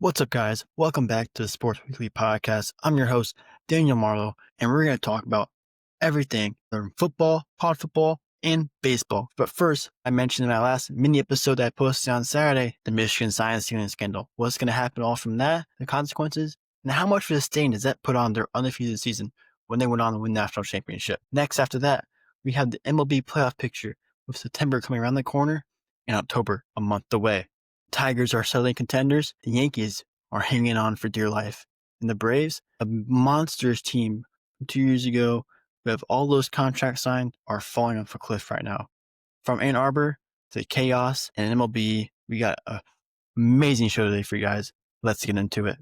What's up, guys? Welcome back to the Sports Weekly Podcast. I'm your host, Daniel Marlow, and we're going to talk about everything from football, college football, and baseball. But first, I mentioned in my last mini episode that I posted on Saturday, the Michigan science stealing scandal. What's going to happen all from that, the consequences, and how much of a stain does that put on their undefeated season when they went on to win national championship? Next, after that, we have the MLB Playoff Picture, with September coming around the corner and October a month away. Tigers are suddenly contenders. The Yankees are hanging on for dear life. And the Braves, a monsters team from 2 years ago, who have all those contracts signed, are falling off a cliff right now. From Ann Arbor to chaos and MLB, we got an amazing show today for you guys. Let's get into it.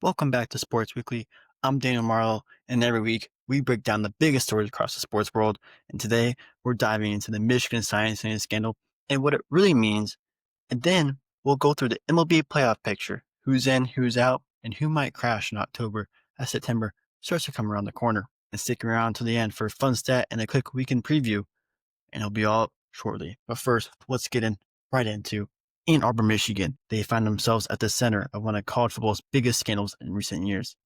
Welcome back to Sports Weekly. I'm Daniel Marlow, and every week we break down the biggest stories across the sports world. And today we're diving into the Michigan science stealing scandal and what it really means. And then we'll go through the MLB playoff picture, who's in, who's out, and who might crash in October as September starts to come around the corner. And stick around to the end for a fun stat and a quick weekend preview, and it'll be all up shortly. But first, let's get right into Ann Arbor, Michigan. They find themselves at the center of one of college football's biggest scandals in recent years.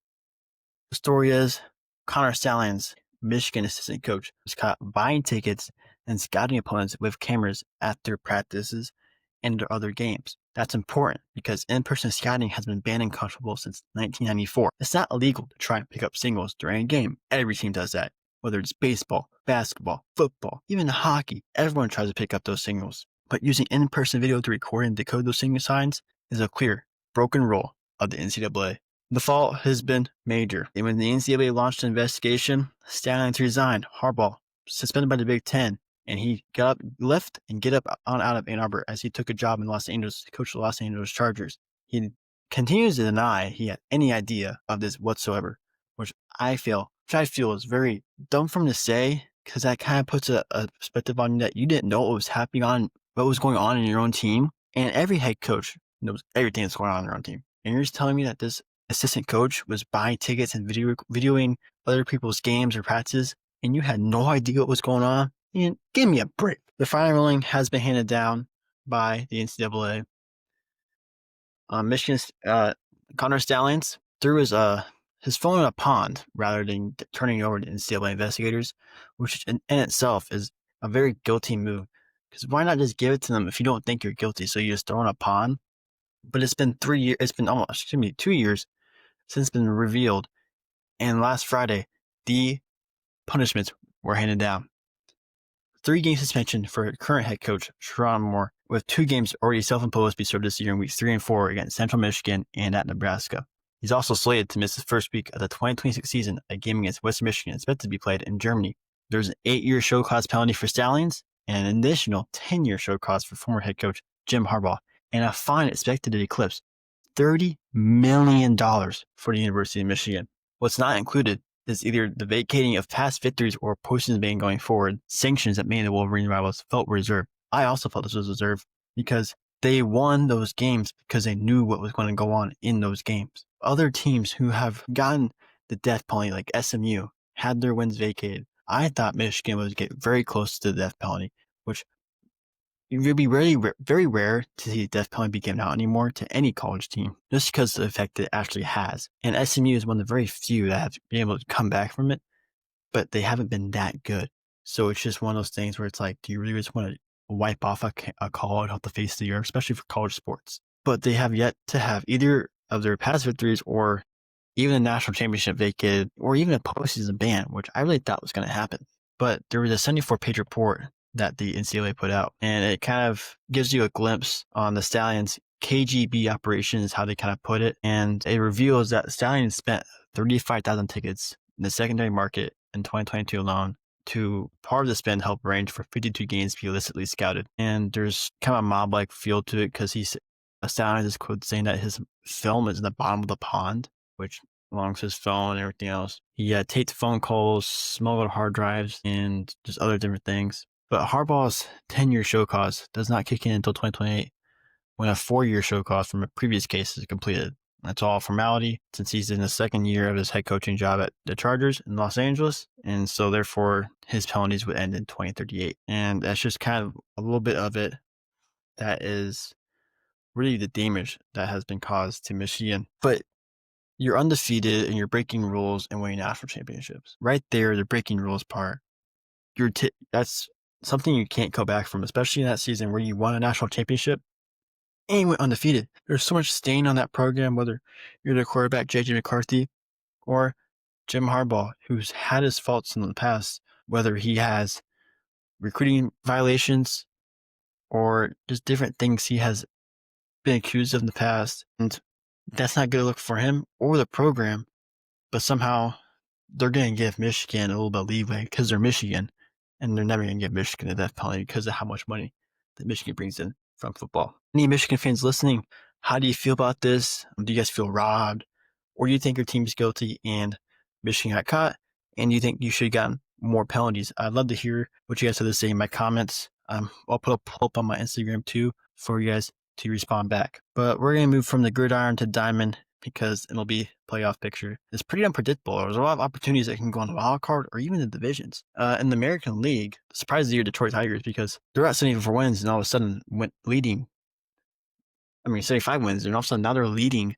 The story is Connor Stalions, Michigan assistant coach, was caught buying tickets and scouting opponents with cameras at their practices and their other games. That's important because in-person scouting has been banned in college football since 1994. It's not illegal to try and pick up signals during a game. Every team does that. Whether it's baseball, basketball, football, even hockey, everyone tries to pick up those signals. But using in-person video to record and decode those signal signs is a clear, broken rule of the NCAA. The fault has been major. And when the NCAA launched an investigation, Stalions resigned. Arbor suspended by the Big Ten, and he left and get up on out of Ann Arbor as he took a job in Los Angeles to coach the Los Angeles Chargers. He continues to deny he had any idea of this whatsoever, which I feel is very dumb for him to say, because that kind of puts a perspective on you that you didn't know what was going on in your own team. And every head coach knows everything that's going on in their own team. And you're just telling me that this assistant coach was buying tickets and videoing other people's games or practices, and you had no idea what was going on? And give me a break. The final ruling has been handed down by the NCAA. Michigan's Connor Stalions threw his phone in a pond rather than turning it over to NCAA investigators, which in itself is a very guilty move. Because why not just give it to them if you don't think you're guilty? So you just throw in a pond. But it's been 3 years. It's been 2 years since it's been revealed. And last Friday, the punishments were handed down. 3-game suspension for current head coach Sharon Moore, with 2 games already self-imposed to be served this year in weeks 3 and 4 against Central Michigan and at Nebraska. He's also slated to miss his first week of the 2026 season. A game against Western Michigan is expected to be played in Germany. There's an 8-year show cause penalty for Stalions and an additional 10-year show cause for former head coach Jim Harbaugh, and a fine expected to eclipse $30 million for the University of Michigan. What's not included is either the vacating of past victories or postseason ban going forward, sanctions that many of the Wolverine rivals felt were reserved. I also felt this was reserved because they won those games because they knew what was going to go on in those games. Other teams who have gotten the death penalty, like SMU, had their wins vacated. I thought Michigan would get very close to the death penalty, which it would be very rare to see the death penalty be given out anymore to any college team, just because of the effect it actually has. And SMU is one of the very few that have been able to come back from it, but they haven't been that good. So it's just one of those things where it's like, do you really just want to wipe off a college off the face of the earth, especially for college sports? But they have yet to have either of their past victories or even a national championship vacated, or even a postseason ban, which I really thought was going to happen. But there was a 74-page report that the NCAA put out, and it kind of gives you a glimpse on the Stalions' KGB operations, how they kind of put it, and it reveals that Stalions spent 35,000 tickets in the secondary market in 2022 alone. To part of the spend help arrange for 52 games to be illicitly scouted, and there's kind of a mob-like feel to it because Stalions is quoted saying that his film is in the bottom of the pond, which along with his phone and everything else. He taped phone calls, smuggled hard drives, and just other different things. But Harbaugh's 10-year show cause does not kick in until 2028, when a 4-year show cause from a previous case is completed. That's all formality, since he's in the second year of his head coaching job at the Chargers in Los Angeles, and so therefore his penalties would end in 2038. And that's just kind of a little bit of it. That is really the damage that has been caused to Michigan. But you're undefeated and you're breaking rules and winning national championships. Right there, the breaking rules part. That's something you can't go back from, especially in that season where you won a national championship and you went undefeated. There's so much stain on that program, whether you're the quarterback, J.J. McCarthy, or Jim Harbaugh, who's had his faults in the past, whether he has recruiting violations or just different things he has been accused of in the past. And that's not good to look for him or the program, but somehow they're going to give Michigan a little bit of leeway because they're Michigan, and they're never going to give Michigan a death penalty because of how much money that Michigan brings in from football. Any Michigan fans listening, how do you feel about this? Do you guys feel robbed? Or do you think your team's guilty and Michigan got caught, and you think you should have gotten more penalties? I'd love to hear what you guys have to say in my comments. I'll put a poll up on my Instagram too for you guys to respond back. But we're going to move from the gridiron to diamond because MLB Playoff Picture is pretty unpredictable. There's a lot of opportunities that can go on the wild card or even the divisions. In the American League, surprise of the year, Detroit Tigers, because they're at 74 wins and all of a sudden went leading. 75 wins, and all of a sudden now they're leading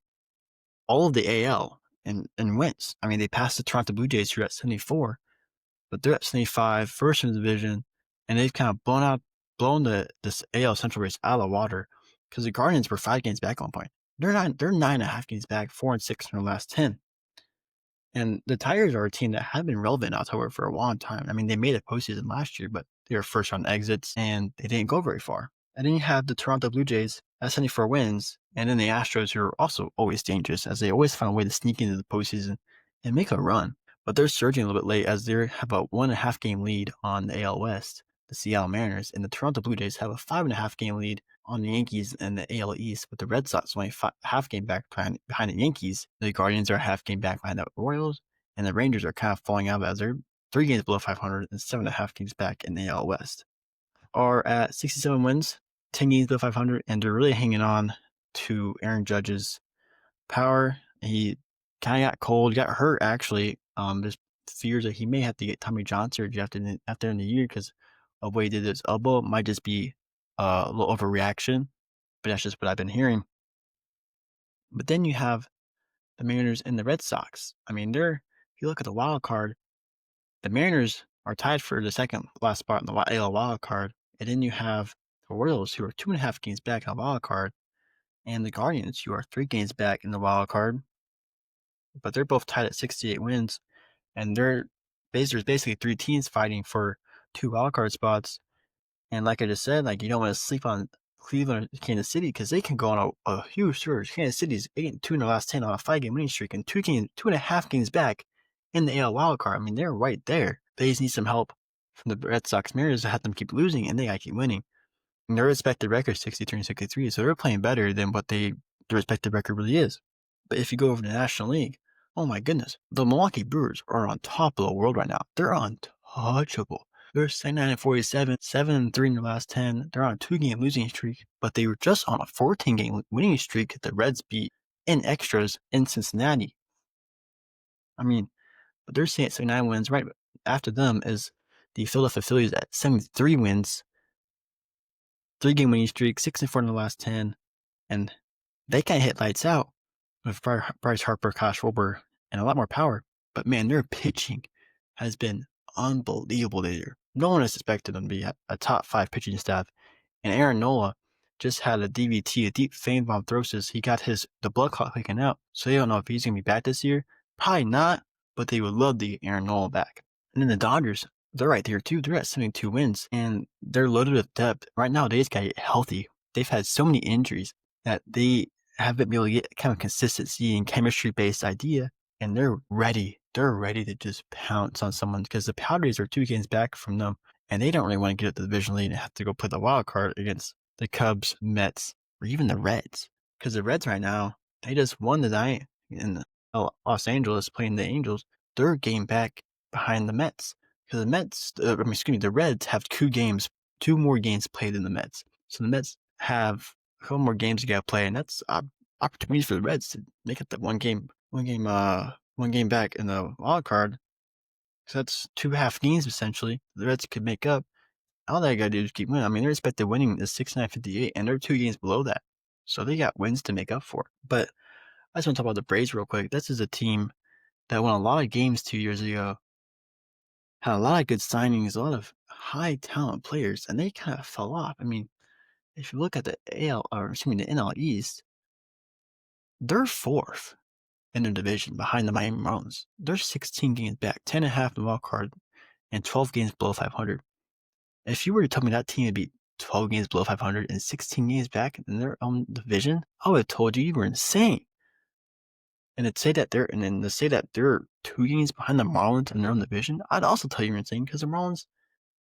all of the AL and wins. They passed the Toronto Blue Jays, who are at 74, but they're at 75, first in the division, and they've kind of blown this AL Central race out of the water because the Guardians were 5 games back at one point. They're 9.5 games back, 4-6 in their last 10. And the Tigers are a team that have been relevant in October for a long time. They made a postseason last year, but they were first round exits and they didn't go very far. And then you have the Toronto Blue Jays at 74 wins, and then the Astros, who are also always dangerous, as they always find a way to sneak into the postseason and make a run. But they're surging a little bit late, as they have a 1.5 game lead on the AL West, the Seattle Mariners, and the Toronto Blue Jays have a 5.5 game lead on the Yankees and the AL East, with the Red Sox only half game back behind the Yankees. The Guardians are half game back behind the Royals, and the Rangers are kind of falling out as they're 3 games below 500 and 7.5 games back in the AL West. Are at 67 wins, 10 games below 500, and they're really hanging on to Aaron Judge's power. He kind of got cold, got hurt actually. There's fears that he may have to get Tommy John surgery after in the year because of what he did to his elbow. It might just be a little overreaction, but that's just what I've been hearing. But then you have the Mariners and the Red Sox. If you look at the wild card, the Mariners are tied for the second last spot in the AL wild card, and then you have the Royals, who are 2.5 games back on the wild card, and the Guardians, who are 3 games back in the wild card, but they're both tied at 68 wins, and there's basically 3 teams fighting for 2 wild card spots. And like I just said, you don't want to sleep on Cleveland or Kansas City because they can go on a huge surge. Kansas City's 8-2 in their last 10 on a 5-game winning streak, and 2.5 games back in the AL wild card. They're right there. They just need some help from the Red Sox Mariners to have them keep losing, and they gotta keep winning. And their respective record 63-63, so they're playing better than what their respective record really is. But if you go over to the National League, oh my goodness, the Milwaukee Brewers are on top of the world right now. They're untouchable. They're 79-47, 7-3 in their last 10. They're on a 2-game losing streak, but they were just on a 14-game winning streak that the Reds beat in extras in Cincinnati. But they're saying 79 wins. Right after them is the Philadelphia Phillies at 73 wins, 3-game winning streak, 6-4 in the last 10, and they can't hit lights out with Bryce Harper, Kyle Schwarber, and a lot more power. But man, their pitching has been unbelievable this year. No one has expected them to be a top 5 pitching staff. And Aaron Nola just had a DVT, a deep vein thrombosis. He got the blood clot taken out. So they don't know if he's going to be back this year. Probably not, but they would love to get Aaron Nola back. And then the Dodgers, they're right there too. They're at 72 wins, and they're loaded with depth. Right now, they just got to get healthy. They've had so many injuries that they haven't been able to get kind of consistency and chemistry-based idea, and they're ready. They're ready to just pounce on someone because the Padres are 2 games back from them, and they don't really want to get up the division lead and have to go play the wild card against the Cubs, Mets, or even the Reds. Because the Reds right now, they just won tonight in Los Angeles playing the Angels, they're a game back behind the Mets. Because the Reds have two more games played than the Mets. So the Mets have a couple more games to play, and that's opportunities for the Reds to make up that one game back in the wild card. So that's 2.5 games essentially the Reds could make up. All they gotta do is keep winning. I mean, their expected winning is 69.58, and they're 2 games below that. So they got wins to make up for. But I just want to talk about the Braves real quick. This is a team that won a lot of games 2 years ago, had a lot of good signings, a lot of high talent players, and they kind of fell off. I mean, if you look at the the NL East, they're fourth in their division behind the Miami Marlins. They're 16 games back, 10.5 in the wild card, and 12 games below 500. If you were to tell me that team would be 12 games below 500 and 16 games back in their own division, I would have told you were insane. And to say that they're 2 games behind the Marlins in their own division, I'd also tell you you're insane because the Marlins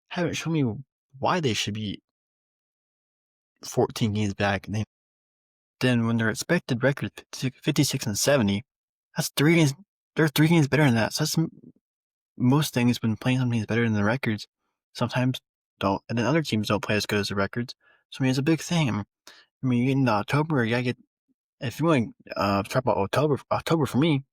haven't shown me why they should be 14 games back. And then when their expected record is 56-70, that's 3 games. They're 3 games better than that. So that's most things when playing something is better than the records. Sometimes don't, and then other teams don't play as good as the records. So I mean, it's a big thing. I mean, you get into October, you gotta get. If you want to talk about October for me,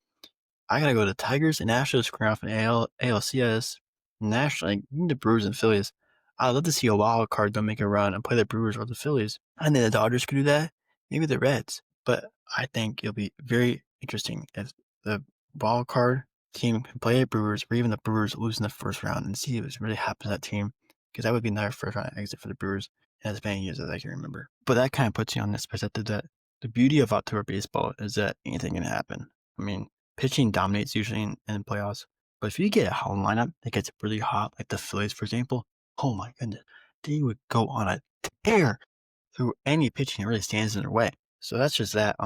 I gotta go to Tigers and Astros square off in ALCS. Nationally, the Brewers and Phillies. I'd love to see a wild card don't make a run and play the Brewers or the Phillies. I think the Dodgers could do that. Maybe the Reds, but I think it'll be very interesting if the wild card team can play the Brewers, or even the Brewers lose in the first round, and see what really happens to that team. Because that would be another first round exit for the Brewers in as many years as I can remember. But that kind of puts you on this perspective that the beauty of October baseball is that anything can happen. I mean, pitching dominates usually in playoffs. But if you get a home lineup that gets really hot, like the Phillies, for example, oh my goodness, they would go on a tear through any pitching that really stands in their way. So that's just that.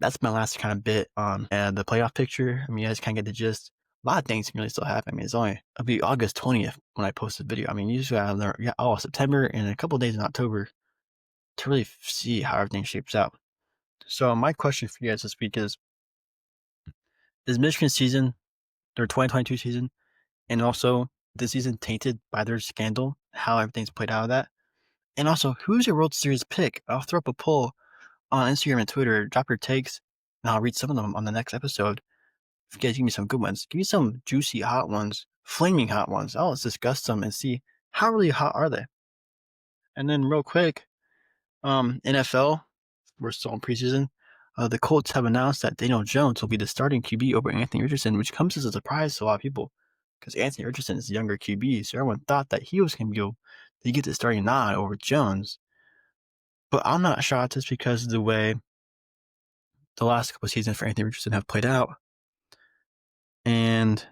That's my last kind of bit on the playoff picture. I mean, you guys kind of get the gist. A lot of things can really still happen. I mean, it'll be August 20th when I post the video. I mean, usually I have September and a couple days in October to really see how everything shapes out. So my question for you guys this week is Michigan's season, their 2022 season, and also the season tainted by their scandal, how everything's played out of that? And also, who's your World Series pick? I'll throw up a poll on Instagram and Twitter. Drop your takes, and I'll read some of them on the next episode. If you guys give me some good ones, give me some juicy hot ones, flaming hot ones. Let's discuss them and see how really hot are they. And then real quick, NFL, we're still in preseason. The Colts have announced that Daniel Jones will be the starting QB over Anthony Richardson, which comes as a surprise to a lot of people because Anthony Richardson is a younger QB, so everyone thought that he was going to be able to get the starting nod over Jones. But I'm not shocked just because of the way the last couple of seasons for Anthony Richardson have played out. And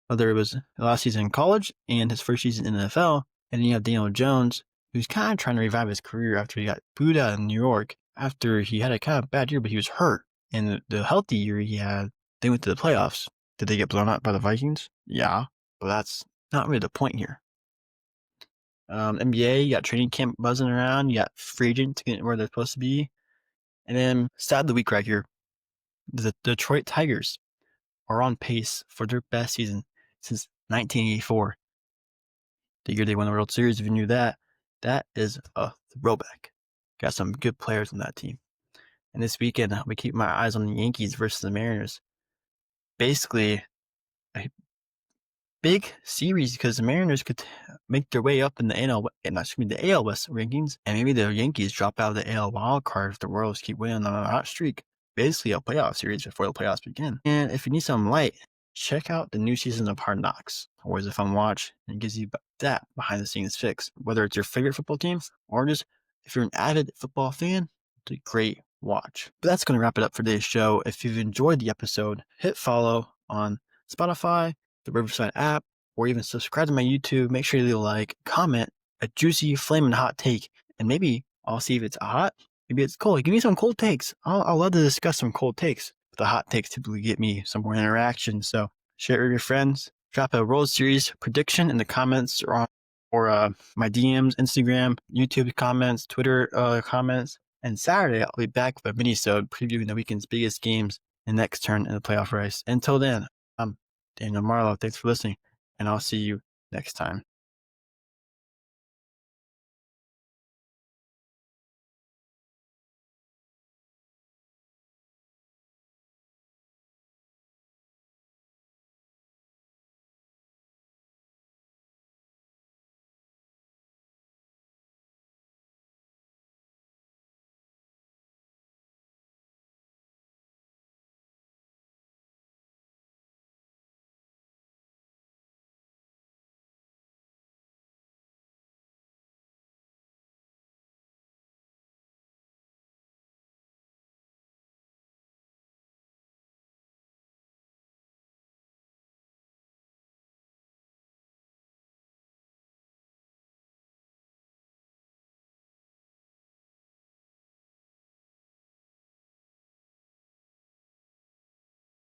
whether it was the last season in college and his first season in the NFL, and then you have Daniel Jones, who's kind of trying to revive his career after he got booed out of New York, after he had a kind of bad year, but he was hurt. And the healthy year he had, they went to the playoffs. Did they get blown out by the Vikings? Yeah, but that's not really the point here. NBA, you got training camp buzzing around, you got free agents getting where they're supposed to be. And then, stat of the week right here, the Detroit Tigers are on pace for their best season since 1984. The year they won the World Series, if you knew that, that is a throwback. Got some good players on that team. And this weekend, I'll be keeping my eyes on the Yankees versus the Mariners. Basically, a big series because the Mariners could make their way up in the AL West rankings, and maybe the Yankees drop out of the AL wild card if the Royals keep winning on a hot streak. Basically, a playoff series before the playoffs begin. And if you need some light, check out the new season of Hard Knocks. Always a fun watch, and it gives you that behind the scenes fix. Whether it's your favorite football team or just if you're an avid football fan, it's a great watch. But that's going to wrap it up for today's show. If you've enjoyed the episode, hit follow on Spotify, the Riverside app, or even subscribe to my YouTube. Make sure you leave a like, comment, a juicy, flaming hot take, and maybe I'll see if it's hot. Maybe it's cold. Give me some cold takes. I'll love to discuss some cold takes. The hot takes typically get me some more interaction, so share it with your friends. Drop a World Series prediction in the comments or my DMs, Instagram, YouTube comments, Twitter comments. And Saturday, I'll be back with a mini-sode previewing the weekend's biggest games the next turn in the playoff race. Until then, I'm Daniel Marlow. Thanks for listening, and I'll see you next time.